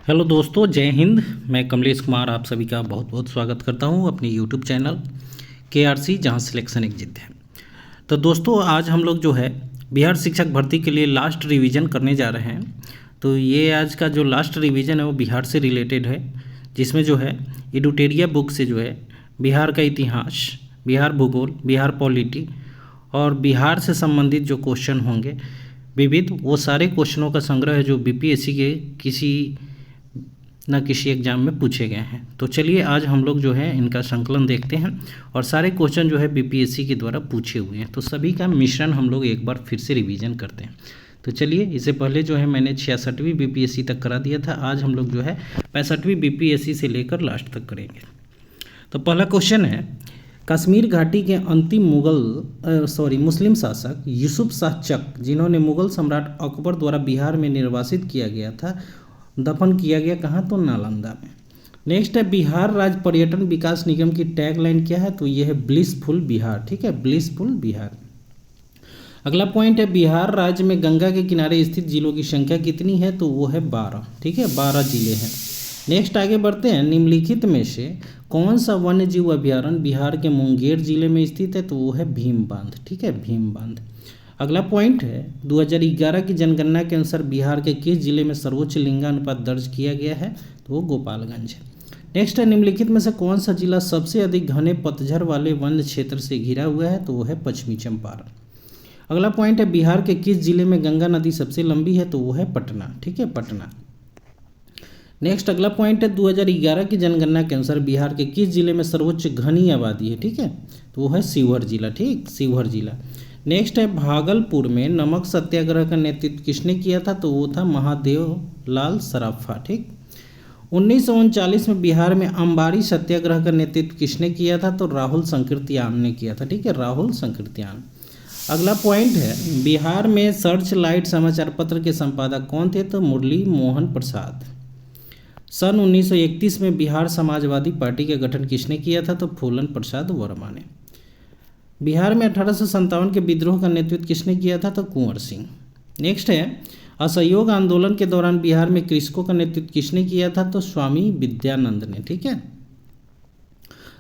Hello दोस्तों, जय हिंद। मैं कमलेश कुमार आप सभी का बहुत बहुत स्वागत करता हूं अपनी यूट्यूब चैनल KRC, जहां सिलेक्शन एक जिद है। तो दोस्तों, आज हम लोग जो है बिहार शिक्षक भर्ती के लिए लास्ट रिवीजन करने जा रहे हैं। तो ये आज का जो लास्ट रिवीजन है वो बिहार से रिलेटेड है, जिसमें जो है एडुटेरिया बुक से जो है बिहार का इतिहास, बिहार भूगोल, बिहार पॉलिटी और बिहार से संबंधित जो क्वेश्चन होंगे विविध, वो सारे क्वेश्चनों का संग्रह है जो BPSC के किसी न किसी एग्जाम में पूछे गए हैं। तो चलिए आज हम लोग जो है इनका संकलन देखते हैं और सारे क्वेश्चन जो है BPSC के द्वारा पूछे हुए हैं, तो सभी का मिश्रण हम लोग एक बार फिर से रिवीजन करते हैं। तो चलिए, इससे पहले जो है मैंने 66वीं BPSC तक करा दिया था। आज हम लोग जो है 65वीं BPSC से लेकर लास्ट तक करेंगे। तो पहला क्वेश्चन है, कश्मीर घाटी के अंतिम मुस्लिम शासक यूसुफ शाह चक, जिन्होंने मुगल सम्राट अकबर द्वारा बिहार में निर्वासित किया गया था, दफन किया गया कहाँ? तो नालंदा में। नेक्स्ट है, बिहार राज्य पर्यटन विकास निगम की टैगलाइन क्या है? तो यह है ब्लिसफुल बिहार। ठीक है, ब्लिसफुल बिहार। अगला पॉइंट है, बिहार राज्य में गंगा के किनारे स्थित जिलों की संख्या कितनी है? तो वो है 12। ठीक है, 12 जिले हैं। नेक्स्ट आगे बढ़ते हैं, निम्नलिखित में से कौन सा वन्य जीव अभ्यारण्य बिहार के मुंगेर जिले में स्थित है? तो वो है भीम बांध। ठीक है, भीम बांध। अगला पॉइंट है, 2011 की जनगणना के अनुसार बिहार के किस जिले में सर्वोच्च लिंगानुपात दर्ज किया गया है? तो वो गोपालगंज है। नेक्स्ट है, निम्नलिखित में से कौन सा जिला सबसे अधिक घने पतझड़ वाले वन क्षेत्र से घिरा हुआ है? तो वो है पश्चिमी चंपारण। अगला पॉइंट है, बिहार के किस जिले में गंगा नदी सबसे लंबी है? तो वो है पटना। ठीक है, पटना। नेक्स्ट अगला पॉइंट है, 2011 की जनगणना के अनुसार बिहार के किस जिले में सर्वोच्च घनी आबादी है? ठीक है, तो वो है शिवहर जिला। ठीक, शिवहर जिला। नेक्स्ट है, भागलपुर में नमक सत्याग्रह का नेतृत्व किसने किया था? तो वो था महादेव लाल सराफा। ठीक। 1939 में बिहार में अंबारी सत्याग्रह का नेतृत्व किसने किया था? तो राहुल संकीर्तियान ने किया था। ठीक है, राहुल संकीर्तियान। अगला पॉइंट है, बिहार में सर्च लाइट समाचार पत्र के संपादक कौन थे? तो मुरली मोहन प्रसाद। सन 1931 में बिहार समाजवादी पार्टी का गठन किसने किया था? तो फूलन प्रसाद वर्मा ने। बिहार में 1857 के विद्रोह का नेतृत्व किसने किया था? तो कुंवर सिंह। नेक्स्ट है, असहयोग आंदोलन के दौरान बिहार में कृषकों का नेतृत्व किसने किया था? तो स्वामी विद्यानंद ने। ठीक है।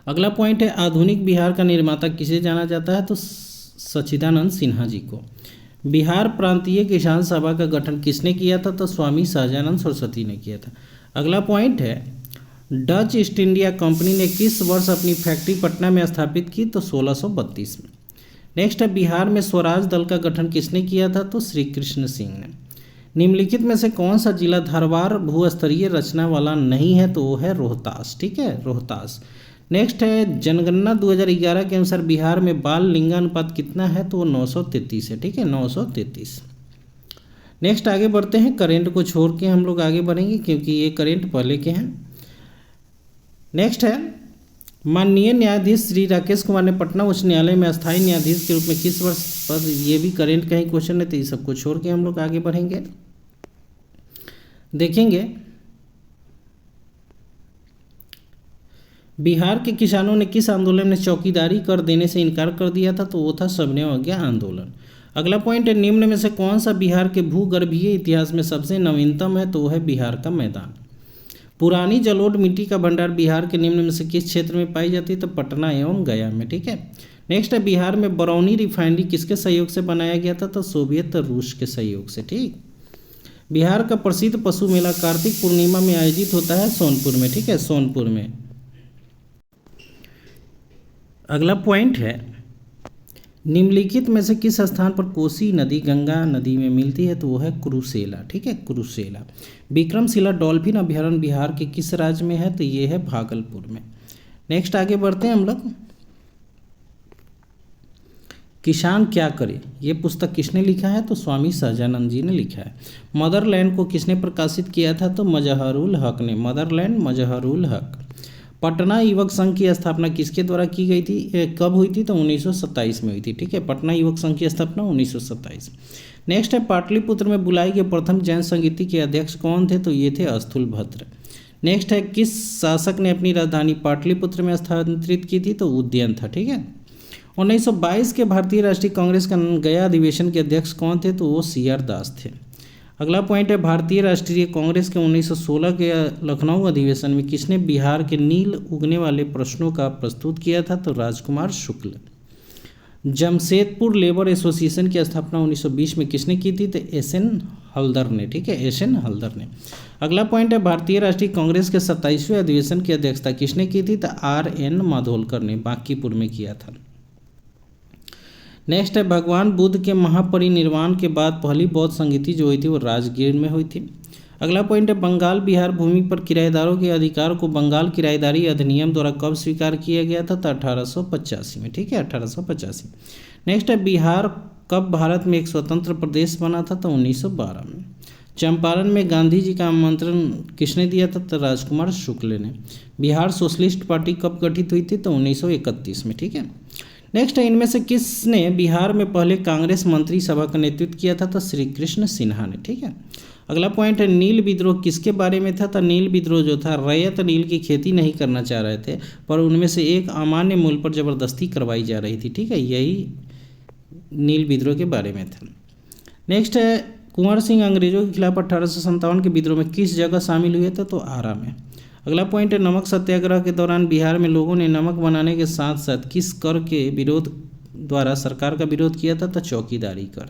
अगला पॉइंट है, आधुनिक बिहार का निर्माता किसे जाना जाता है? तो सच्चिदानंद सिन्हा जी को। बिहार प्रांतीय किसान सभा का गठन किसने किया था? तो स्वामी सहजानंद सरस्वती ने किया था। अगला पॉइंट है, डच ईस्ट इंडिया कंपनी ने किस वर्ष अपनी फैक्ट्री पटना में स्थापित की? तो 1632 में। नेक्स्ट है, बिहार में स्वराज दल का गठन किसने किया था? तो श्री कृष्ण सिंह ने। निम्नलिखित में से कौन सा जिला धारवाड़ भूस्तरीय रचना वाला नहीं है? तो वो है रोहतास। ठीक है, रोहतास। नेक्स्ट है, जनगणना 2011 के अनुसार बिहार में बाल लिंगानुपात कितना है? तो वो 933 है। ठीक है, 933। नेक्स्ट आगे बढ़ते हैं, करेंट को छोड़ के हम लोग आगे बढ़ेंगे क्योंकि ये करेंट पहले के हैं। नेक्स्ट है, माननीय न्यायाधीश श्री राकेश कुमार ने पटना उच्च न्यायालय में अस्थायी न्यायाधीश के रूप में किस वर्ष पर? ये भी करेंट का ही क्वेश्चन है, तो ये सबको छोड़ के हम लोग आगे बढ़ेंगे। देखेंगे, बिहार के किसानों ने किस आंदोलन में चौकीदारी कर देने से इनकार कर दिया था? तो वो था सबने अवज्ञा आंदोलन। अगला पॉइंट है, निम्न में से कौन सा बिहार के भूगर्भीय इतिहास में सबसे नवीनतम है? तो वो है बिहार का मैदान। पुरानी जलोढ़ मिट्टी का भंडार बिहार के निम्न में से किस क्षेत्र में पाई जाती है? तो पटना एवं गया में। ठीक है। नेक्स्ट है, बिहार में बरौनी रिफाइनरी किसके सहयोग से बनाया गया था? तो सोवियत रूस के सहयोग से। ठीक। बिहार का प्रसिद्ध पशु मेला कार्तिक पूर्णिमा में आयोजित होता है सोनपुर में। ठीक है, सोनपुर में। अगला पॉइंट है, निम्नलिखित में से किस स्थान पर कोसी नदी गंगा नदी में मिलती है? तो वो है कुरुसेला। ठीक है, कुरुसेला। विक्रमशिला डॉल्फिन अभ्यारण्य बिहार के किस राज्य में है? तो ये है भागलपुर में। नेक्स्ट आगे बढ़ते हैं हम लोग, किसान क्या करे, ये पुस्तक किसने लिखा है? तो स्वामी सहजानंद जी ने लिखा है। मदरलैंड को किसने प्रकाशित किया था? तो मजहरुल हक ने। मदरलैंड, मजहरुल हक। पटना युवक संघ की स्थापना किसके द्वारा की गई थी? कब हुई थी? तो 1927 में हुई थी। ठीक है, पटना युवक संघ की स्थापना 1927। नेक्स्ट है, पाटलिपुत्र में बुलाई गई प्रथम जैन संगीति के अध्यक्ष कौन थे? तो ये थे स्थूलभद्र। नेक्स्ट है, किस शासक ने अपनी राजधानी पाटलिपुत्र में स्थानांतरित की थी? तो उदयन था। ठीक है। 1922 के भारतीय राष्ट्रीय कांग्रेस का गया अधिवेशन के अध्यक्ष कौन थे? तो वो CR दास थे। अगला पॉइंट है भारतीय राष्ट्रीय कांग्रेस के 1916 के लखनऊ अधिवेशन में किसने बिहार के नील उगने वाले प्रश्नों का प्रस्तुत किया था? तो राजकुमार शुक्ल। जमशेदपुर लेबर एसोसिएशन की स्थापना 1920 में किसने की थी? तो एस.एन. हल्दर ने। ठीक है, एस.एन. हल्दर ने। अगला पॉइंट है भारतीय राष्ट्रीय कांग्रेस के 27वें अधिवेशन की अध्यक्षता किसने की थी? तो आर.एन. माधोलकर ने बांकीपुर में किया था। नेक्स्ट है भगवान बुद्ध के महापरिनिर्वाण के बाद पहली बौद्ध संगीति जो हुई थी वो राजगीर में हुई थी। अगला पॉइंट है बंगाल बिहार भूमि पर किराएदारों के अधिकार को बंगाल किराएदारी अधिनियम द्वारा कब स्वीकार किया गया था? तो 1885 में। ठीक है, 1885। नेक्स्ट है बिहार कब भारत में एक स्वतंत्र प्रदेश बना था? तो 1912 में। चंपारण में गांधी जी का आमंत्रण किसने दिया था? तो राजकुमार शुक्ल ने। बिहार सोशलिस्ट पार्टी कब गठित हुई थी? तो 1931 में। ठीक है। नेक्स्ट है इनमें से किसने बिहार में पहले कांग्रेस मंत्री सभा का नेतृत्व किया था? तो श्री कृष्ण सिन्हा ने। ठीक है। अगला पॉइंट है नील विद्रोह किसके बारे में था? तो नील विद्रोह जो था रैयत नील की खेती नहीं करना चाह रहे थे, पर उनमें से एक अमान्य मूल्य पर जबरदस्ती करवाई जा रही थी। ठीक है, यही नील विद्रोह के बारे में था। नेक्स्ट है कुंवर सिंह अंग्रेजों के खिलाफ 1857 के विद्रोह में किस जगह शामिल हुए थे? तो आरा में। अगला पॉइंट है नमक सत्याग्रह के दौरान बिहार में लोगों ने नमक बनाने के साथ साथ किस कर के विरोध द्वारा सरकार का विरोध किया था? तो चौकीदारी कर।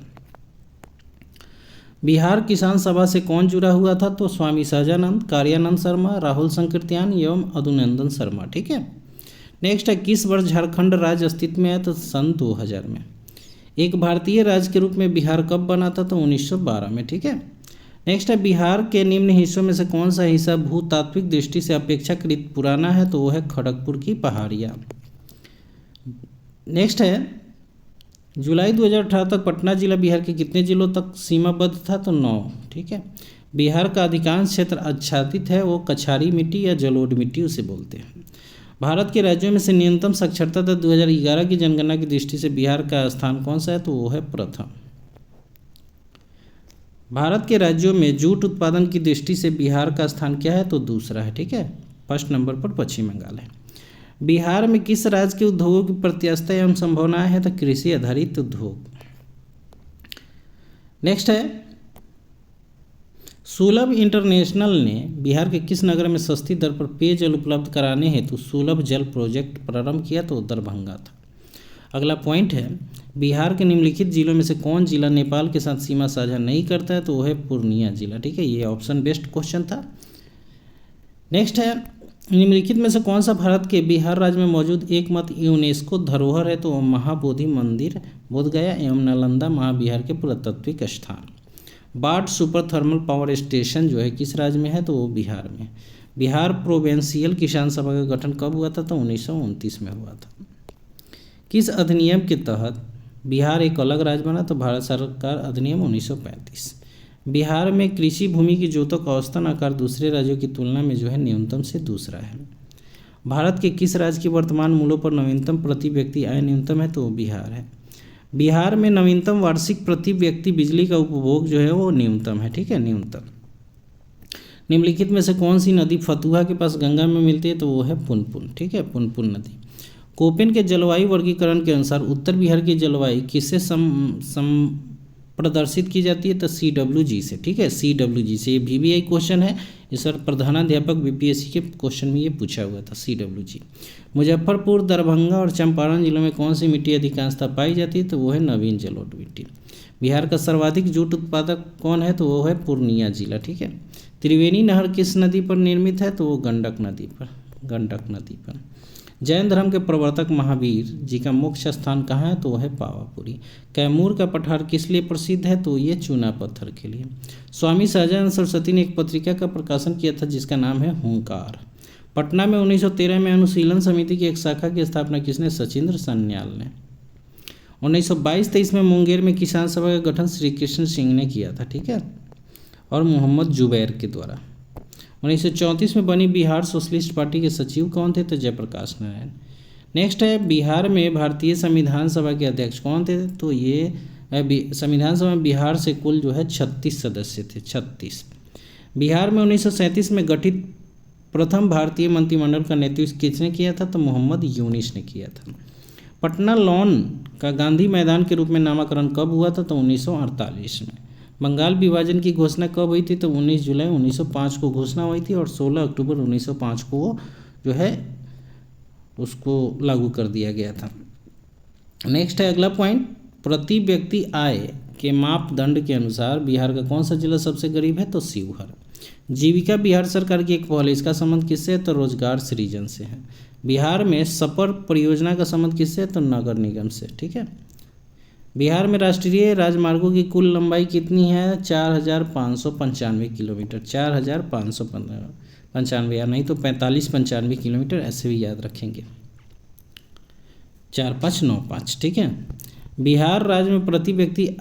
बिहार किसान सभा से कौन जुड़ा हुआ था? तो स्वामी सहजानंद, कार्यानंद शर्मा, राहुल संकीर्त्यान एवं अधुनंदन शर्मा। ठीक है। नेक्स्ट है किस वर्ष झारखंड राज्य अस्तित्व में आया? तो सन 2000 में। एक भारतीय राज्य के रूप में बिहार कब बना था? तो 1912 में। ठीक है। नेक्स्ट है बिहार के निम्न हिस्सों में से कौन सा हिस्सा भूतात्विक दृष्टि से अपेक्षाकृत पुराना है? तो वो है खड़गपुर की पहाड़ियाँ। नेक्स्ट है जुलाई 2018 तक पटना जिला बिहार के कितने जिलों तक सीमाबद्ध था? तो 9। ठीक है। बिहार का अधिकांश क्षेत्र आच्छादित है, वो कछारी मिट्टी या जलोढ़ मिट्टी उसे बोलते हैं। भारत के राज्यों में से न्यूनतम साक्षरता दर 2011 की जनगणना की दृष्टि से बिहार का स्थान कौन सा है? तो वो है प्रथम। भारत के राज्यों में जूट उत्पादन की दृष्टि से बिहार का स्थान क्या है? तो दूसरा है। ठीक है, फर्स्ट नंबर पर पश्चिम बंगाल है। बिहार में किस राज्य के उद्योगों की प्रत्याशा एवं संभावनाएं हैं? तो कृषि आधारित उद्योग। नेक्स्ट है सुलभ इंटरनेशनल ने बिहार के किस नगर में सस्ती दर पर पेयजल उपलब्ध कराने हेतु सुलभ जल प्रोजेक्ट प्रारंभ किया? तो दरभंगा था। अगला पॉइंट है बिहार के निम्नलिखित जिलों में से कौन जिला नेपाल के साथ सीमा साझा नहीं करता है? तो वो है पूर्णिया जिला। ठीक है, ये ऑप्शन बेस्ड क्वेश्चन था। नेक्स्ट है निम्नलिखित में से कौन सा भारत के बिहार राज्य में मौजूद एकमात्र यूनेस्को धरोहर है? तो महाबोधि मंदिर, बोधगया एवं नालंदा महाबिहार के पुरातात्विक स्थान। बाढ़ सुपर थर्मल पावर स्टेशन जो है किस राज्य में है? तो वो बिहार में। बिहार प्रोविंशियल किसान सभा का गठन कब हुआ था? तो 1929 में हुआ था। किस अधिनियम के तहत बिहार एक अलग राज्य बना? तो भारत सरकार अधिनियम 1935। बिहार में कृषि भूमि की जोतों का औसतन आकार दूसरे राज्यों की तुलना में जो है न्यूनतम से दूसरा है। भारत के किस राज्य की वर्तमान मूल्यों पर नवीनतम प्रति व्यक्ति आय न्यूनतम है? तो वो बिहार है। बिहार में नवीनतम वार्षिक प्रति व्यक्ति बिजली का उपभोग जो है वो न्यूनतम है। ठीक है, न्यूनतम। निम्नलिखित में से कौन सी नदी फतुहा के पास गंगा में मिलती है? तो वो है पुनपुन। ठीक है, पुनपुन नदी। कोपेन के जलवायु वर्गीकरण के अनुसार उत्तर बिहार की जलवायु किससे प्रदर्शित की जाती है? तो CWG से। ठीक है, CWG से। ये VVI क्वेश्चन है, इस पर प्रधानाध्यापक BPSC के क्वेश्चन में ये पूछा हुआ था, CWG। मुजफ्फरपुर, दरभंगा और चंपारण जिलों में कौन सी मिट्टी अधिकांशतः पाई जाती है? तो वो है नवीन जलोढ़ मिट्टी। बिहार का सर्वाधिक जूट उत्पादक कौन है? तो वो है पूर्णिया जिला। ठीक है। त्रिवेणी नहर किस नदी पर निर्मित है? तो वो गंडक नदी पर। जैन धर्म के प्रवर्तक महावीर जी का मोक्ष स्थान कहाँ है? तो वह है पावापुरी। कैमूर का पठार किस लिए प्रसिद्ध है? तो ये चूना पत्थर के लिए। स्वामी सहजानंद सरस्वती ने एक पत्रिका का प्रकाशन किया था जिसका नाम है हुंकार। पटना में 1913 में अनुशीलन समिति की एक शाखा की स्थापना किसने? सचिंद्र सन्याल ने। 1922-23 में मुंगेर में किसान सभा का गठन श्री कृष्ण सिंह ने किया था। ठीक है, और मोहम्मद जुबैर के द्वारा। 1934 में बनी बिहार सोशलिस्ट पार्टी के सचिव कौन थे? तो जयप्रकाश नारायण। नेक्स्ट है बिहार में भारतीय संविधान सभा के अध्यक्ष कौन थे? तो ये संविधान सभा में बिहार से कुल जो है 36 सदस्य थे, 36। बिहार में 1937 में गठित प्रथम भारतीय मंत्रिमंडल का नेतृत्व किसने किया था? तो मोहम्मद यूनिस ने किया था। पटना लॉन का गांधी मैदान के रूप में नामकरण कब हुआ था? तो 1948 में। बंगाल विभाजन की घोषणा कब हुई थी? तो 19 जुलाई 1905 को घोषणा हुई थी और 16 अक्टूबर 1905 को वो जो है उसको लागू कर दिया गया था। नेक्स्ट है अगला पॉइंट, प्रति व्यक्ति आय के मापदंड के अनुसार बिहार का कौन सा जिला सबसे गरीब है? तो शिवहर। जीविका बिहार सरकार की एक पहल है, इसका संबंध किससे है? तो रोजगार सृजन से है। बिहार में सपर परियोजना का संबंध किससे है? तो नगर निगम से। ठीक है। बिहार में राष्ट्रीय राजमार्गों की कुल लंबाई कितनी है? 4595 किलोमीटर। 4595 या नहीं तो 4595 किलोमीटर, ऐसे भी याद रखेंगे। 4595। ठीक है। बिहार राज्य में प्रति व्यक्ति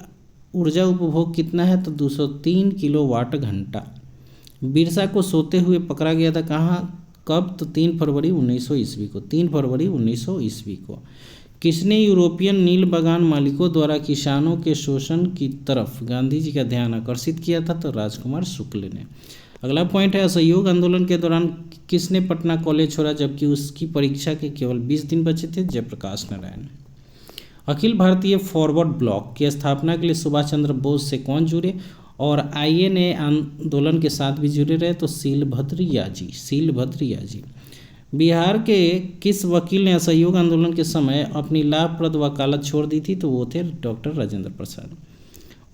ऊर्जा उपभोग कितना है? तो 203 किलोवाट घंटा। बिरसा को सोते हुए पकड़ा गया था कहाँ, कब? तो 3 फरवरी 1900 ईस्वी को। 3 फरवरी 1900 ईस्वी को। किसने यूरोपियन नील बागान मालिकों द्वारा किसानों के शोषण की तरफ गांधी जी का ध्यान आकर्षित किया था? तो राजकुमार शुक्ल ने। अगला पॉइंट है, असहयोग आंदोलन के दौरान किसने पटना कॉलेज छोड़ा जबकि उसकी परीक्षा के केवल 20 दिन बचे थे? जयप्रकाश नारायण। अखिल भारतीय फॉरवर्ड ब्लॉक की स्थापना के लिए सुभाष चंद्र बोस से कौन जुड़े और INA आंदोलन के साथ भी जुड़े रहे? तो शीलभद्र याजी। बिहार के किस वकील ने असहयोग आंदोलन के समय अपनी लाभप्रद वकालत छोड़ दी थी? तो वो थे डॉक्टर राजेंद्र प्रसाद।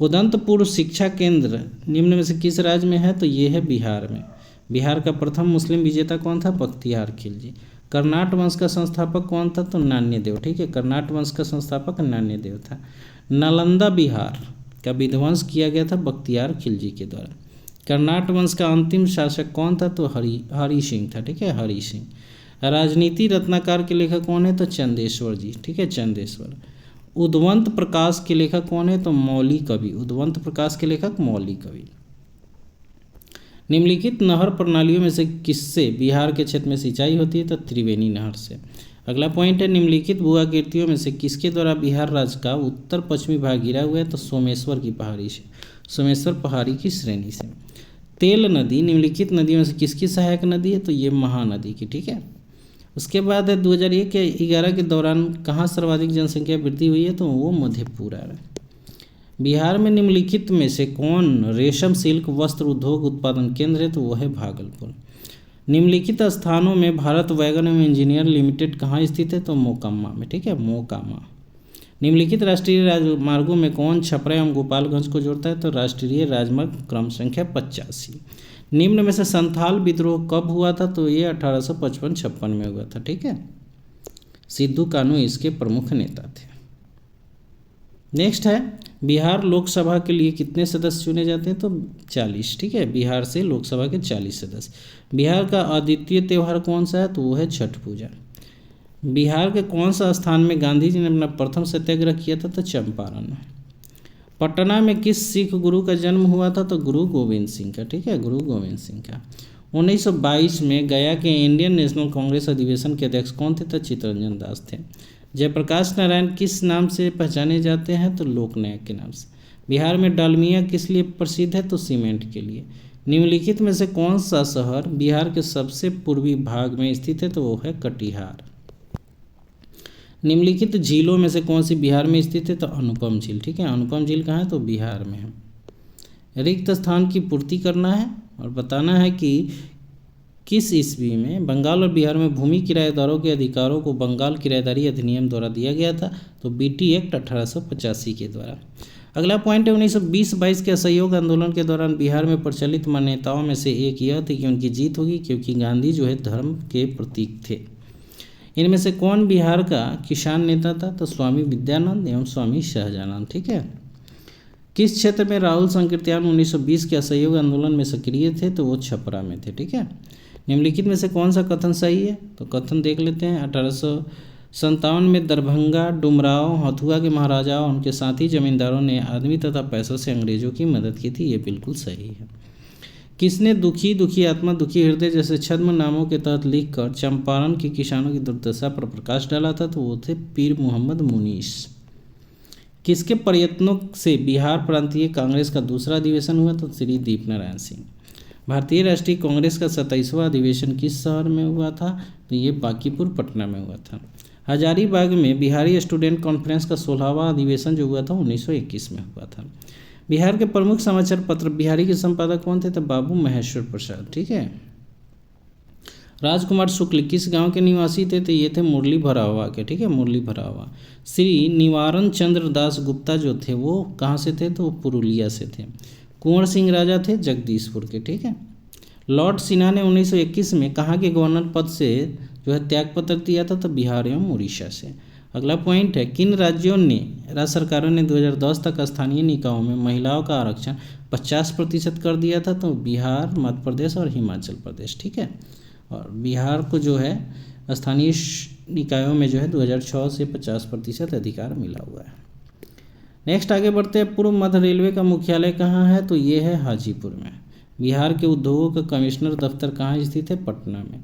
उदंतपुर शिक्षा केंद्र निम्न में से किस राज्य में है? तो ये है बिहार में। बिहार का प्रथम मुस्लिम विजेता कौन था? बख्तियार खिलजी। कर्नाट वंश का संस्थापक कौन था? तो नान्यदेव। ठीक है, कर्नाट वंश का संस्थापक नान्यदेव था। नालंदा बिहार का विध्वंस किया गया था बख्तियार खिलजी के द्वारा। कर्नाट वंश का अंतिम शासक कौन था? तो हरि सिंह था। ठीक है, हरि सिंह। राजनीति रत्नाकर के लेखक कौन है? तो चंदेश्वर जी। ठीक है, चंदेश्वर। उद्वंत प्रकाश के लेखक कौन है? तो मौली कवि। उद्वंत प्रकाश के लेखक मौली कवि। निम्नलिखित नहर प्रणालियों में से किससे बिहार के क्षेत्र में सिंचाई होती है? तो त्रिवेणी नहर से। अगला पॉइंट है, निम्नलिखित भूआकृतियों में से किसके द्वारा बिहार राज्य का उत्तर पश्चिमी भाग घिरा हुआ है? तो सोमेश्वर की पहाड़ी से, सोमेश्वर पहाड़ी की श्रेणी से। तेल नदी निम्नलिखित नदियों में से किसकी सहायक नदी है? तो ये महानदी की। ठीक है। उसके बाद है 2001 या 11 के दौरान कहाँ सर्वाधिक जनसंख्या वृद्धि हुई है? तो वो मधेपुरा में। बिहार में निम्नलिखित में से कौन रेशम सिल्क वस्त्र उद्योग उत्पादन केंद्र है? तो वो है भागलपुर। निम्नलिखित स्थानों में भारत वैगन एवं इंजीनियर लिमिटेड कहाँ स्थित है? तो मोकामा में। ठीक है, मोकामा। निम्नलिखित राष्ट्रीय राजमार्गों में कौन छपरा एवं गोपालगंज को जोड़ता है? तो राष्ट्रीय राजमार्ग क्रम संख्या 85। निम्न में से संथाल विद्रोह कब हुआ था? तो ये 1855-56 में हुआ था। ठीक है, सिद्धू कान्हू इसके प्रमुख नेता थे। नेक्स्ट है, बिहार लोकसभा के लिए कितने सदस्य चुने जाते हैं? तो 40। ठीक है, बिहार से लोकसभा के 40 सदस्य। बिहार का अद्वितीय त्यौहार कौन सा है? तो वो है छठ पूजा। बिहार के कौन सा स्थान में गांधी जी ने अपना प्रथम सत्याग्रह किया था? तो चंपारण में। पटना में किस सिख गुरु का जन्म हुआ था? तो गुरु गोविंद सिंह का। ठीक है, गुरु गोविंद सिंह का। 1922 में गया के इंडियन नेशनल कांग्रेस अधिवेशन के अध्यक्ष कौन थे? तो चित्तरंजन दास थे। जयप्रकाश नारायण किस नाम से पहचाने जाते हैं? तो लोकनायक के नाम से। बिहार में डालमिया किस लिए प्रसिद्ध है? तो सीमेंट के लिए। निम्नलिखित में से कौन सा शहर बिहार के सबसे पूर्वी भाग में स्थित है? तो वो है कटिहार। निम्नलिखित झीलों में से कौन सी बिहार में स्थित है? तो अनुपम झील। ठीक है, अनुपम झील कहाँ है? तो बिहार में है। रिक्त स्थान की पूर्ति करना है और बताना है कि किस ईस्वी में बंगाल और बिहार में भूमि किराएदारों के अधिकारों को बंगाल किराएदारी अधिनियम द्वारा दिया गया था? तो BT एक्ट 1885 के द्वारा। अगला पॉइंट है, 1920-22 के असहयोग आंदोलन के दौरान बिहार में प्रचलित मान्यताओं में से एक यह थी कि उनकी जीत होगी क्योंकि गांधी जो है धर्म के प्रतीक थे। इनमें से कौन बिहार का किसान नेता था? तो स्वामी विद्यानंद एवं स्वामी शाहजानंद। ठीक है। किस क्षेत्र में राहुल संकीर्तन 1920 के असहयोग आंदोलन में सक्रिय थे? तो वो छपरा में थे। ठीक है। निम्नलिखित में से कौन सा कथन सही है? तो कथन देख लेते हैं। 1857 में दरभंगा, डुमराव, हथुआ के महाराजाओं और उनके साथी जमींदारों ने आदमी तथा पैसों से अंग्रेजों की मदद की थी। ये बिल्कुल सही है। किसने दुखी आत्मा दुखी हृदय जैसे छद्म नामों के तहत लिखकर चंपारण के किसानों की दुर्दशा पर प्रकाश डाला था? तो वो थे पीर मोहम्मद मुनीस। किसके प्रयत्नों से बिहार प्रांतीय कांग्रेस का दूसरा अधिवेशन हुआ? तो श्री दीपनारायण सिंह। भारतीय राष्ट्रीय कांग्रेस का 27वां अधिवेशन किस शहर में हुआ था? तो ये बांकीपुर पटना में हुआ था। हजारीबाग में बिहारी स्टूडेंट कॉन्फ्रेंस का 16वां अधिवेशन जो हुआ था 1921 में हुआ था। बिहार के प्रमुख समाचार पत्र बिहारी के संपादक कौन थे? तो बाबू महेश्वर प्रसाद। ठीक है। राजकुमार शुक्ल किस गांव के निवासी थे? तो ये थे मुरली भरावा के। ठीक है, मुरली भरावा। श्री निवारण चंद्र दास गुप्ता जो थे वो कहाँ से थे? तो वो पुरुलिया से थे। कुंवर सिंह राजा थे जगदीशपुर के। ठीक है। लॉर्ड सिन्हा ने 1921 में कहाँ के गवर्नर पद से जो है त्यागपत्र दिया था? तो बिहार एवं उड़ीसा से। अगला पॉइंट है, किन राज्यों ने राज्य सरकारों ने 2010 तक स्थानीय निकायों में महिलाओं का आरक्षण 50% कर दिया था? तो बिहार, मध्य प्रदेश और हिमाचल प्रदेश। ठीक है। और बिहार को जो है स्थानीय निकायों में जो है 2006 से 50% अधिकार मिला हुआ है। नेक्स्ट आगे बढ़ते हैं। पूर्व मध्य रेलवे का मुख्यालय कहाँ है? तो ये है हाजीपुर में। बिहार के उद्योगों का कमिश्नर दफ्तर कहाँ स्थित है? पटना में।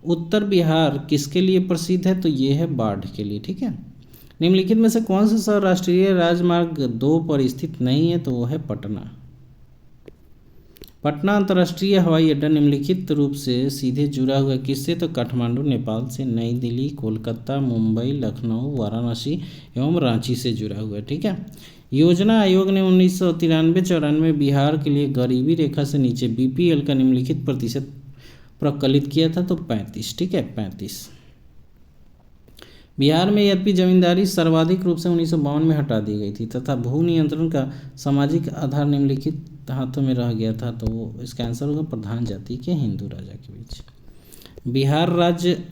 उत्तर बिहार किसके लिए प्रसिद्ध है? तो ये है बाढ़ के लिए। ठीक है। निम्नलिखित में से कौन सा शहर राष्ट्रीय राजमार्ग 2 पर स्थित नहीं है? तो वो है पटना। पटना अंतर्राष्ट्रीय हवाई अड्डा निम्नलिखित रूप से सीधे जुड़ा हुआ है किससे? तो काठमांडू नेपाल से, नई दिल्ली, कोलकाता, मुंबई, लखनऊ, वाराणसी एवं रांची से जुड़ा हुआ है। ठीक है। योजना आयोग ने 1993-94 बिहार के लिए गरीबी रेखा से नीचे BPL का निम्नलिखित प्रतिशत प्रकलित किया था? तो 35। ठीक है, 35। बिहार में यद्यपि जमींदारी सर्वाधिक रूप से 1952 में हटा दी गई थी तथा भू नियंत्रण का सामाजिक आधार निम्नलिखित हाथों में रह गया था, तो इसका आंसर होगा प्रधान जाति के हिंदू राजा के बीच। बिहार राज्य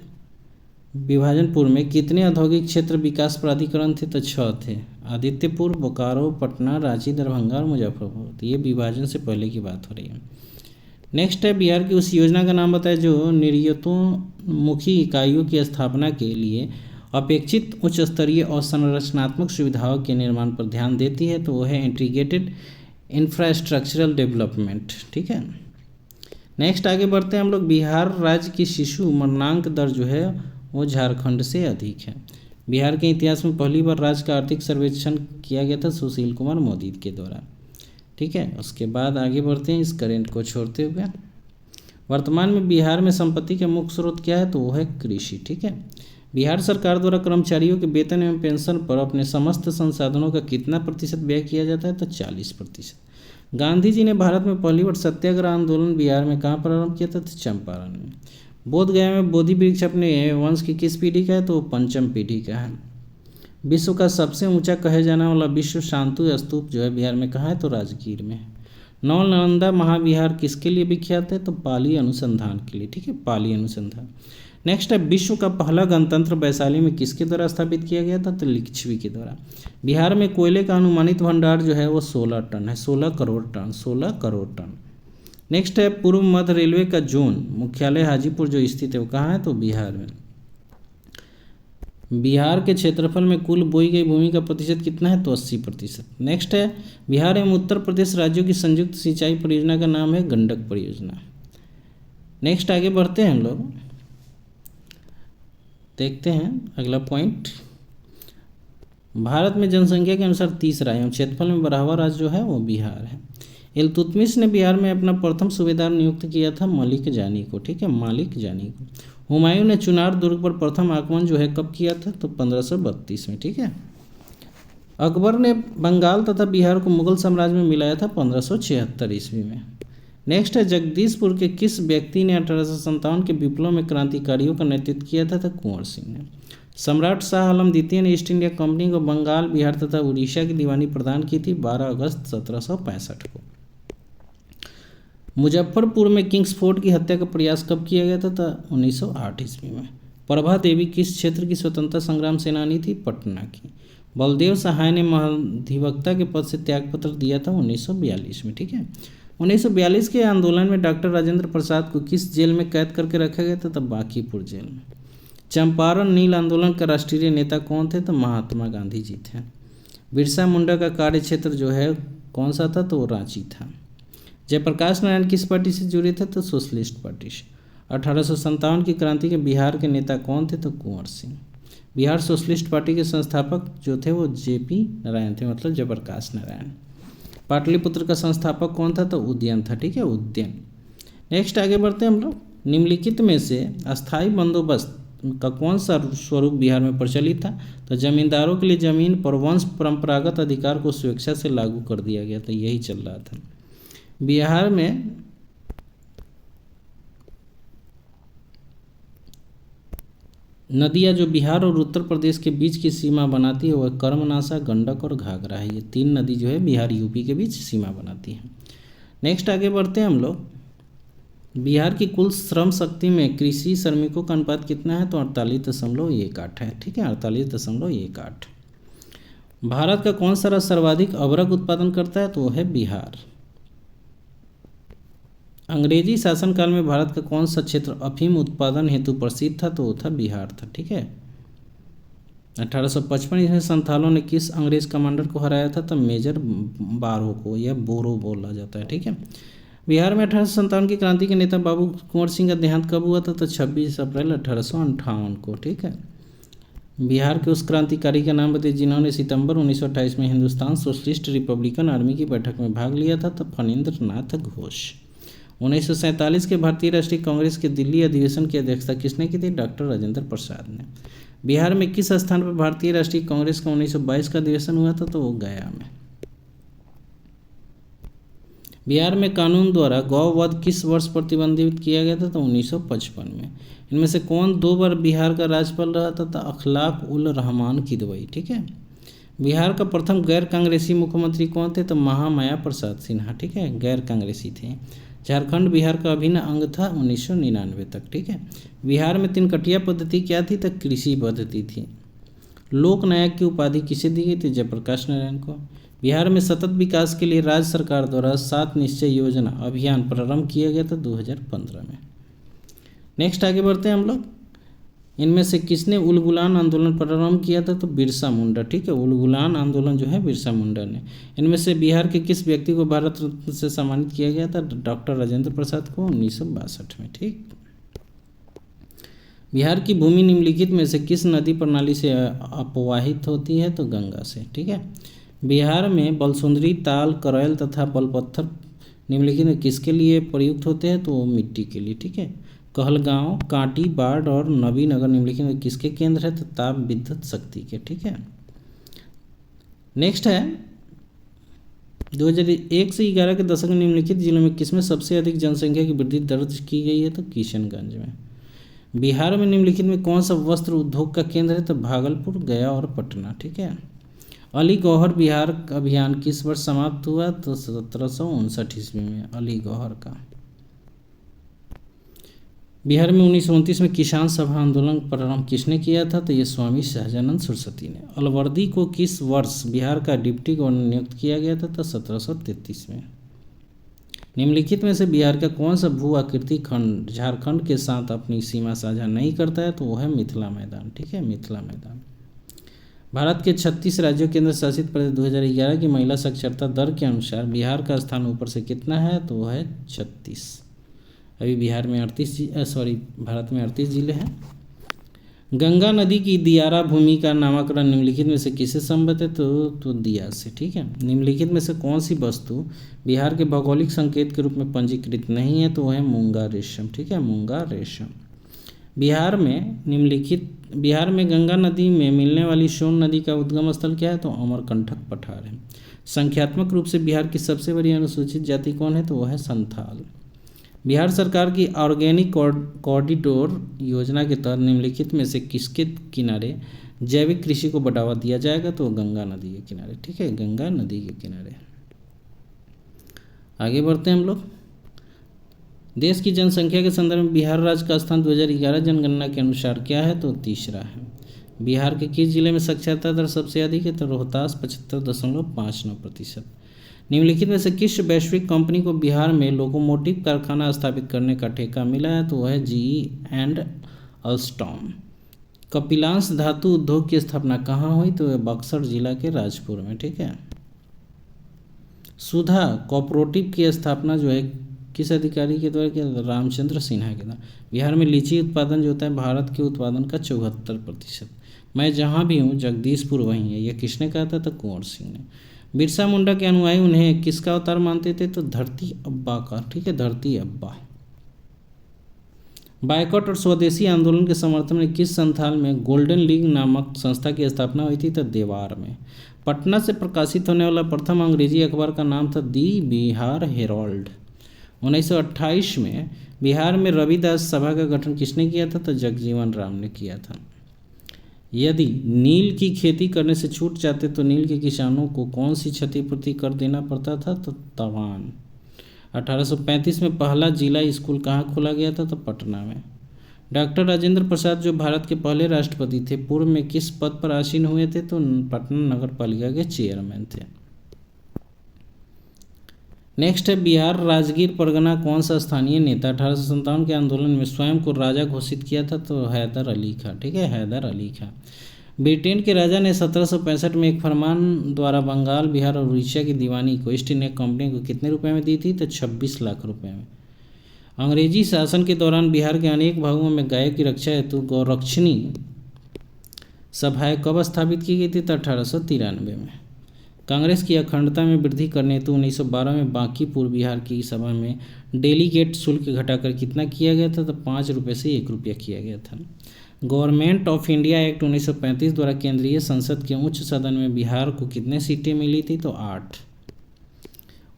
विभाजन पूर्व में कितने औद्योगिक क्षेत्र विकास प्राधिकरण थे? तो 6 थे। आदित्यपुर, बोकारो, पटना, रांची, दरभंगा और मुजफ्फरपुर। तो ये विभाजन से पहले की बात हो रही है। नेक्स्ट है, बिहार की उस योजना का नाम बताएं जो निर्यातोन्मुखी इकाइयों की स्थापना के लिए अपेक्षित उच्च स्तरीय और संरचनात्मक सुविधाओं के निर्माण पर ध्यान देती है। तो वो है इंटीग्रेटेड इंफ्रास्ट्रक्चरल डेवलपमेंट। ठीक है। नेक्स्ट आगे बढ़ते हैं हम लोग। बिहार राज्य की शिशु मरणांक दर जो है वो झारखंड से अधिक है। बिहार के इतिहास में पहली बार राज्य का आर्थिक सर्वेक्षण किया गया था सुशील कुमार मोदी के द्वारा। ठीक है। उसके बाद आगे बढ़ते हैं इस करेंट को छोड़ते हुए। वर्तमान में बिहार में संपत्ति के मुख्य स्रोत क्या है? तो वो है कृषि। ठीक है। बिहार सरकार द्वारा कर्मचारियों के वेतन एवं पेंशन पर अपने समस्त संसाधनों का कितना प्रतिशत व्यय किया जाता है? तो 40%। गांधी जी ने भारत में पहली बार सत्याग्रह आंदोलन बिहार में कहाँ प्रारंभ किया था? तो चंपारण में। बोध गया में बोधि वृक्ष अपने वंश की किस पीढ़ी का है? तो पंचम पीढ़ी का है। विश्व का सबसे ऊंचा कहे जाने वाला विश्व शांति स्तूप जो है बिहार में कहाँ है? तो राजगीर में। नौलंदा महाविहार किसके लिए विख्यात है? तो पाली अनुसंधान के लिए। ठीक है, पाली अनुसंधान। नेक्स्ट है, विश्व का पहला गणतंत्र वैशाली में किसके द्वारा स्थापित किया गया था? तो लिच्छवी के द्वारा। बिहार में कोयले का अनुमानित भंडार जो है वो 16 टन है, 16 crore tonne, 16 crore tonne. Next है, पूर्व मध्य रेलवे का जोन मुख्यालय हाजीपुर जो स्थित है वो कहाँ है? तो बिहार में। बिहार के क्षेत्रफल में कुल बोई गई भूमि का प्रतिशत कितना है? तो 80%। नेक्स्ट है, बिहार एवं उत्तर प्रदेश राज्यों की संयुक्त सिंचाई परियोजना का नाम है गंडक परियोजना। नेक्स्ट आगे बढ़ते हैं हम लोग, देखते हैं अगला पॉइंट। भारत में जनसंख्या के अनुसार तीसरा एवं क्षेत्रफल में 12वां राज्य जो है वो बिहार है। इल्तुतमिश ने बिहार में अपना प्रथम सूबेदार नियुक्त किया था मलिक जानी को। ठीक है, मालिक जानी को। हुमायूं ने चुनार दुर्ग पर प्रथम आक्रमण जो है कब किया था? तो 1532 में। ठीक है। अकबर ने बंगाल तथा बिहार को मुगल साम्राज्य में मिलाया था 1576 ईस्वी में। नेक्स्ट है, जगदीशपुर के किस व्यक्ति ने 1857 के विप्लव में क्रांतिकारियों का नेतृत्व किया था? तो कुंवर सिंह ने। सम्राट शाह आलम द्वितीय ने ईस्ट इंडिया कंपनी को बंगाल, बिहार तथा उड़ीसा की दीवानी प्रदान की थी 12 अगस्त 1765 को। मुजफ्फरपुर में किंग्स फोर्ट की हत्या का प्रयास कब किया गया था? 1908 ईस्वी में। प्रभा देवी किस क्षेत्र की स्वतंत्रता संग्राम सेनानी थी? पटना की। बलदेव सहाय ने महाधिवक्ता के पद से त्यागपत्र दिया था 1942 में। ठीक है। 1942 के आंदोलन में डॉक्टर राजेंद्र प्रसाद को किस जेल में कैद करके रखा गया था? तब बांकीपुर जेल में। चंपारण नील आंदोलन का राष्ट्रीय नेता कौन थे? तो महात्मा गांधी जी थे। बिरसा मुंडा का कार्य क्षेत्र जो है कौन सा था? तो वो रांची था। जयप्रकाश नारायण किस पार्टी से जुड़े थे? तो सोशलिस्ट पार्टी से। 1857 की क्रांति के बिहार के नेता कौन थे? तो कुंवर सिंह। बिहार सोशलिस्ट पार्टी के संस्थापक जो थे वो JP नारायण थे, मतलब जयप्रकाश नारायण। पाटलिपुत्र का संस्थापक कौन था? तो उदयन था। ठीक है, उदयन। नेक्स्ट आगे बढ़ते हैं हम लोग। निम्नलिखित में से अस्थायी बंदोबस्त का कौन सा स्वरूप बिहार में प्रचलित था? तो जमींदारों के लिए जमीन पर वंश परंपरागत अधिकार को स्वेच्छा से लागू कर दिया गया था, यही चल रहा था। बिहार में नदियाँ जो बिहार और उत्तर प्रदेश के बीच की सीमा बनाती है वह कर्मनाशा, गंडक और घाघरा है। ये 3 नदी जो है बिहार यूपी के बीच सीमा बनाती है। नेक्स्ट आगे बढ़ते हैं हम लोग। बिहार की कुल श्रम शक्ति में कृषि श्रमिकों का अनुपात कितना है? तो 48.18 है। ठीक है, 48.18। भारत का कौन सा राज्य सर्वाधिक अबरक उत्पादन करता है? तो वो है बिहार। अंग्रेजी शासनकाल में भारत का कौन सा क्षेत्र अफीम उत्पादन हेतु प्रसिद्ध था? तो वो था बिहार था। ठीक है, 1855 ईस्वी में संथालों ने किस अंग्रेज कमांडर को हराया था? तो मेजर बारो को, या बोरो बोला जाता है। ठीक है, बिहार में 1857 की क्रांति के नेता बाबू कुंवर सिंह का देहांत कब हुआ था? तो 26 अप्रैल 1858 को। ठीक है, बिहार के उस क्रांतिकारी का नाम बताइए जिन्होंने सितंबर 1928 में हिंदुस्तान सोशलिस्ट रिपब्लिकन आर्मी की बैठक में भाग लिया था? तो फणींद्र नाथ घोष। 1947 के भारतीय राष्ट्रीय कांग्रेस के दिल्ली अधिवेशन की अध्यक्षता किसने की थी? डॉक्टर राजेंद्र प्रसाद ने। बिहार में किस स्थान पर भारतीय राष्ट्रीय कांग्रेस का 1922 का अधिवेशन हुआ था? तो वो गया में। बिहार में कानून द्वारा गौवध किस वर्ष प्रतिबंधित किया गया था? तो 1955 में। इनमें से कौन 2 बार बिहार का राज्यपाल रहा था? तो अखलाक उल रहमान किदवई। ठीक है, बिहार का प्रथम गैर कांग्रेसी मुख्यमंत्री कौन थे? तो महामाया प्रसाद सिन्हा। ठीक है, गैर कांग्रेसी थे। झारखंड बिहार का अभिन्न अंग था 1999 तक। ठीक है, बिहार में 3 कटिया पद्धति क्या थी? तो कृषि पद्धति थी। लोक नायक की उपाधि किसे दी गई थी? जयप्रकाश नारायण को। बिहार में सतत विकास के लिए राज्य सरकार द्वारा 7 निश्चय योजना अभियान प्रारंभ किया गया था 2015 में। नेक्स्ट आगे बढ़ते हैं हम लोग। इनमें से किसने उलगुलान आंदोलन प्रारंभ किया था? तो बिरसा मुंडा। ठीक है, उलगुलान आंदोलन जो है बिरसा मुंडा ने। इनमें से बिहार के किस व्यक्ति को भारत रत्न से सम्मानित किया गया था? डॉक्टर राजेंद्र प्रसाद को 1962 में। ठीक, बिहार की भूमि निम्नलिखित में से किस नदी प्रणाली से अपवाहित होती है? तो गंगा से। ठीक है, बिहार में बलसुंदरी, ताल, करैल तथा बलपत्थर निम्नलिखित में किसके लिए प्रयुक्त होते हैं? तो वो मिट्टी के लिए। ठीक है, कहलगांव, कांटी, बाढ़ और नवीनगर निम्नलिखित में किसके केंद्र है? तो ताप विद्युत शक्ति के। ठीक है, नेक्स्ट है 2001 से 11 के दशक में निम्नलिखित जिलों में किसमें सबसे अधिक जनसंख्या की वृद्धि दर्ज की गई है? तो किशनगंज में। बिहार में निम्नलिखित में कौन सा वस्त्र उद्योग का केंद्र है? तो भागलपुर, गया और पटना। ठीक है, अली गौहर बिहार अभियान किस वर्ष समाप्त हुआ? तो 1759 ईस्वी में अली गौहर का। बिहार में 1929 में किसान सभा आंदोलन प्रारंभ किसने किया था? तो ये स्वामी सहजानंद सरस्वती ने। अलवर्दी को किस वर्ष बिहार का डिप्टी गवर्नर नियुक्त किया गया था? तो 1733 में। निम्नलिखित में से बिहार का कौन सा भू आकृति खंड झारखंड के साथ अपनी सीमा साझा नहीं करता है? तो वो है मिथिला मैदान। ठीक है, मिथिला मैदान। भारत के 36 राज्यों केंद्र शासित प्रदेश 2011 की महिला साक्षरता दर के अनुसार बिहार का स्थान ऊपर से कितना है? तो वो है 36। अभी बिहार में भारत में 38 जिले हैं। गंगा नदी की दियारा भूमि का नामकरण निम्नलिखित में से किसे संबद्ध है? तो दिया से। ठीक है, निम्नलिखित में से कौन सी वस्तु बिहार के भौगोलिक संकेत के रूप में पंजीकृत नहीं है? तो वह है मूंगा रेशम। ठीक है, मूंगा रेशम। बिहार में गंगा नदी में मिलने वाली सोन नदी का उद्गम स्थल क्या है? तो अमरकंटक पठार है। संख्यात्मक रूप से बिहार की सबसे बड़ी अनुसूचित जाति कौन है? तो वह है संथाल। बिहार सरकार की ऑर्गेनिक कॉरिडोर योजना के तहत निम्नलिखित में से किसके किनारे जैविक कृषि को बढ़ावा दिया जाएगा? तो गंगा नदी के किनारे। ठीक है, गंगा नदी के किनारे। आगे बढ़ते हैं हम लोग। देश की जनसंख्या के संदर्भ में बिहार राज्य का स्थान 2011 जनगणना के अनुसार क्या है? तो तीसरा है। बिहार के किस जिले में साक्षरता दर सबसे अधिक है? तो रोहतास 75.59%। निम्नलिखित में से किस वैश्विक कंपनी को बिहार में लोकोमोटिव कारखाना स्थापित करने का ठेका मिला है? तो वह है GE एंड अल्स्टॉम। कपिलांश धातु उद्योग की स्थापना कहाँ हुई? तो वह बक्सर जिला के राजपुर में। ठीक है, सुधा कोऑपरेटिव की स्थापना जो है किस अधिकारी के द्वारा किया? रामचंद्र सिन्हा के द्वारा। बिहार में लीची उत्पादन जो होता है भारत के उत्पादन का 74%। मैं जहाँ भी हूँ जगदीशपुर वहीं है, यह किसने कहा था? तो कुंवर सिंह ने। बिरसा मुंडा के अनुयायी उन्हें किसका अवतार मानते थे? तो धरती अब्बा का। ठीक है, धरती अब्बा। बायकॉट और स्वदेशी आंदोलन के समर्थन में किस संथाल में गोल्डन लीग नामक संस्था की स्थापना हुई थी? तो देवार में। पटना से प्रकाशित होने वाला प्रथम अंग्रेजी अखबार का नाम था दी बिहार हेराल्ड। 1928 में बिहार में रविदास सभा का गठन किसने किया था? तो जगजीवन राम ने किया था। यदि नील की खेती करने से छूट जाते तो नील के किसानों को कौन सी क्षतिपूर्ति कर देना पड़ता था? तो तवान। 1835 में पहला जिला स्कूल कहाँ खोला गया था? तो पटना में। डॉक्टर राजेंद्र प्रसाद जो भारत के पहले राष्ट्रपति थे, पूर्व में किस पद पर आसीन हुए थे? तो पटना नगर पालिका के चेयरमैन थे। नेक्स्ट है, बिहार राजगीर परगना कौन सा स्थानीय नेता 1857 के आंदोलन में स्वयं को राजा घोषित किया था? तो हैदर अली खां। ठीक है, हैदर अली खां। ब्रिटेन के राजा ने 1765 में एक फरमान द्वारा बंगाल, बिहार और उड़ीसा की दीवानी को ईस्ट इंडिया कंपनी को कितने रुपए में दी थी? तो 26 लाख रुपए में। अंग्रेजी शासन के दौरान बिहार के अनेक भागों में गायों की रक्षा हेतु गौरक्षणी सभाएं कब स्थापित की गई थी? तो 1893 में। कांग्रेस की अखंडता में वृद्धि करने हेतु 1912 में बांकीपुर बिहार की सभा में डेलीगेट शुल्क घटाकर कितना किया गया था? तो 5 रुपये से 1 रुपया किया गया था। गवर्नमेंट ऑफ इंडिया एक्ट 1935 द्वारा केंद्रीय संसद के उच्च सदन में बिहार को कितने सीटें मिली थी? तो 8।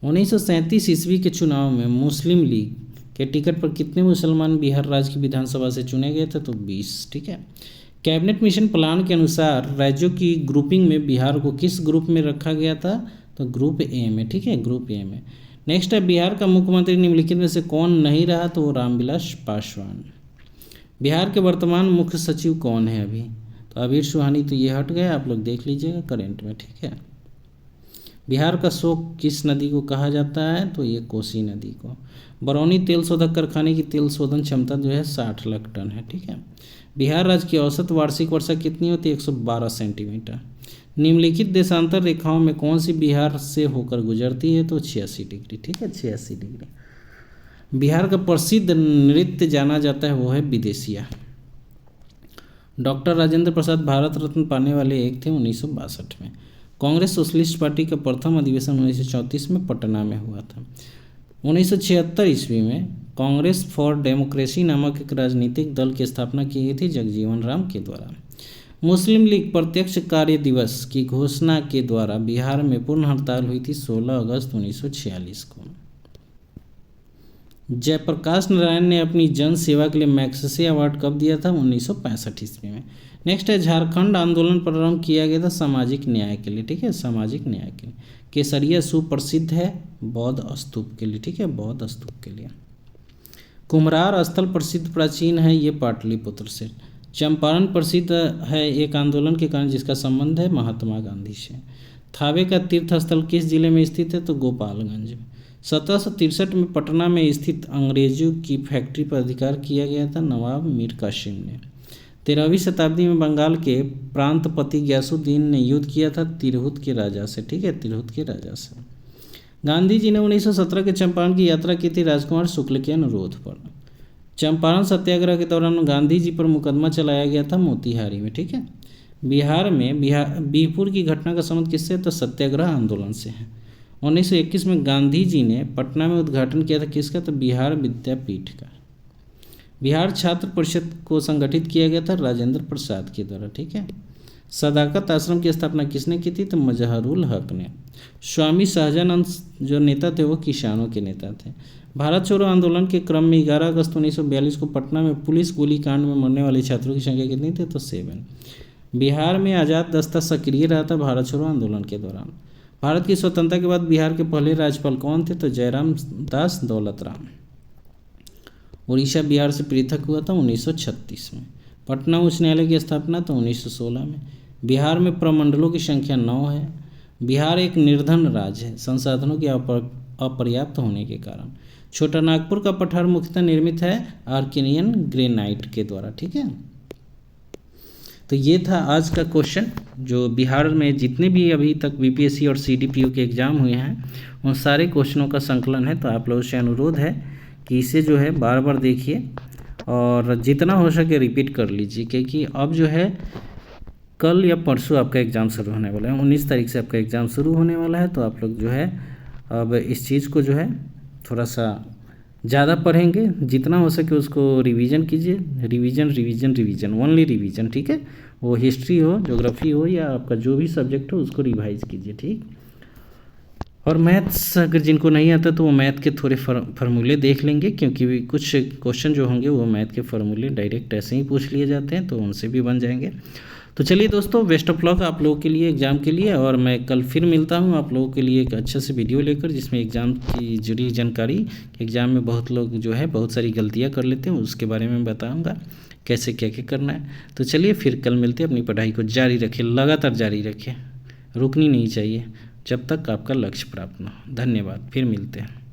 1937 ईस्वी के चुनाव में मुस्लिम लीग के टिकट पर कितने मुसलमान बिहार राज्य की विधानसभा से चुने गए थे? तो 20। ठीक है। कैबिनेट मिशन प्लान के अनुसार राज्यों की ग्रुपिंग में बिहार को किस ग्रुप में रखा गया था? तो ग्रुप ए में। ठीक है, ग्रुप ए में। नेक्स्ट है, बिहार का मुख्यमंत्री निम्नलिखित में से कौन नहीं रहा? तो वो रामविलास पासवान। बिहार के वर्तमान मुख्य सचिव कौन है अभी? तो आबिर सुहानी। तो ये हट गए, आप लोग देख लीजिएगा करेंट में। ठीक है। बिहार का शोक किस नदी को कहा जाता है? तो ये कोसी नदी को। बरौनी तेल शोधक कारखाने की तेल शोधन क्षमता जो है 60 लाख टन है। ठीक है। बिहार राज्य की औसत वार्षिक वर्षा कितनी होती है? 112 सेंटीमीटर। निम्नलिखित देशांतर रेखाओं में कौन सी बिहार से होकर गुजरती है? तो 86 डिग्री। ठीक है, 86 डिग्री। बिहार का प्रसिद्ध नृत्य जाना जाता है वो है विदेशिया। डॉक्टर राजेंद्र प्रसाद भारत रत्न पाने वाले एक थे 1962 में। कांग्रेस सोशलिस्ट पार्टी का प्रथम अधिवेशन 1934 में पटना में हुआ था। 1976 ईस्वी में कांग्रेस फॉर डेमोक्रेसी नामक एक राजनीतिक दल की स्थापना की गई थी जगजीवन राम के द्वारा। मुस्लिम लीग प्रत्यक्ष कार्य दिवस की घोषणा के द्वारा बिहार में पूर्ण हड़ताल हुई थी 16 अगस्त 1946 को। जयप्रकाश नारायण ने अपनी जन सेवा के लिए मैग्सेसे अवार्ड कब दिया था? 1965 ईस्वी में। नेक्स्ट है, झारखंड आंदोलन प्रारंभ किया गया था सामाजिक न्याय के लिए। ठीक है, सामाजिक न्याय के लिए। केसरिया सुप्रसिद्ध है बौद्ध स्तूप के लिए। ठीक है, बौद्ध स्तूप के लिए। कुम्हरार स्थल प्रसिद्ध प्राचीन है ये पाटलिपुत्र से। चंपारण प्रसिद्ध है एक आंदोलन के कारण जिसका संबंध है महात्मा गांधी से। थावे का तीर्थ स्थल किस जिले में स्थित है? तो गोपालगंज में। 1763 में पटना में स्थित अंग्रेजों की फैक्ट्री पर अधिकार किया गया था नवाब मीर कासिम ने। 13वीं शताब्दी में बंगाल के प्रांतपति ग्यासुद्दीन ने युद्ध किया था तिरहुत के राजा से। ठीक है, तिरहुत के राजा से। गांधी जी ने 1917 के चंपारण की यात्रा की थी राजकुमार शुक्ल के अनुरोध पर। चंपारण सत्याग्रह के दौरान गांधी जी पर मुकदमा चलाया गया था मोतिहारी में। ठीक है। बिहार में बीहपुर की घटना का संबंध किससे? तो सत्याग्रह आंदोलन से है। 1921 में गांधी जी ने पटना में उद्घाटन किया था किसका? तो बिहार विद्यापीठ का। बिहार छात्र परिषद को संगठित किया गया था राजेंद्र प्रसाद के द्वारा। ठीक है। सदाकत आश्रम की स्थापना किसने की थी? तो मजहरुल हक ने। स्वामी सहजानंद जो नेता थे वो किसानों के नेता थे। भारत छोड़ो आंदोलन के क्रम में 11 अगस्त 1942 को पटना में पुलिस गोलीकांड में मरने वाले छात्रों की संख्या कितनी थी? तो 7। बिहार में आज़ाद दस्ता सक्रिय रहा था भारत छोड़ो आंदोलन के दौरान। भारत की स्वतंत्रता के बाद बिहार के पहले राज्यपाल कौन थे? तो जयराम दास दौलतराम। उड़ीसा बिहार से पृथक हुआ था 1936 में। पटना उच्च न्यायालय की स्थापना तो 1916 में। बिहार में प्रमंडलों की संख्या 9 है। बिहार एक निर्धन राज्य है संसाधनों के अपर्याप्त होने के कारण। छोटा नागपुर का पठार मुख्यतः निर्मित है आर्केनियन ग्रेनाइट के द्वारा। ठीक है। तो ये था आज का क्वेश्चन जो बिहार में जितने भी अभी तक बीपीएससी और सीडीपीओ के एग्ज़ाम हुए हैं उन सारे क्वेश्चनों का संकलन है। तो आप लोगों से अनुरोध है कि इसे जो है बार बार देखिए और जितना हो सके रिपीट कर लीजिए, क्योंकि अब जो है कल या परसों आपका एग्ज़ाम शुरू होने वाला है। 19 तारीख से आपका एग्ज़ाम शुरू होने वाला है। तो आप लोग जो है अब इस चीज़ को जो है थोड़ा सा ज़्यादा पढ़ेंगे, जितना हो सके उसको रिवीजन कीजिए, revision revision revision, only revision, ठीक है। वो हिस्ट्री हो, ज्योग्राफी हो, या आपका जो भी सब्जेक्ट हो उसको रिवाइज कीजिए, ठीक। और मैथ्स अगर जिनको नहीं आता तो वो मैथ के थोड़े फार्मूले देख लेंगे, क्योंकि कुछ क्वेश्चन जो होंगे वो मैथ के फार्मूले डायरेक्ट ऐसे ही पूछ लिए जाते हैं, तो उनसे भी बन जाएंगे। तो चलिए दोस्तों, बेस्ट ऑफ लक आप लोगों के लिए एग्ज़ाम के लिए, और मैं कल फिर मिलता हूँ आप लोगों के लिए एक अच्छे से वीडियो लेकर, जिसमें एग्ज़ाम की जुड़ी जानकारी, एग्ज़ाम में बहुत लोग जो है बहुत सारी गलतियाँ कर लेते हैं, उसके बारे में बताऊँगा कैसे क्या क्या करना है। तो चलिए फिर कल मिलते हैं, अपनी पढ़ाई को जारी रखें, लगातार जारी रखें, रुकनी नहीं चाहिए जब तक आपका लक्ष्य प्राप्त ना हो। धन्यवाद, फिर मिलते हैं।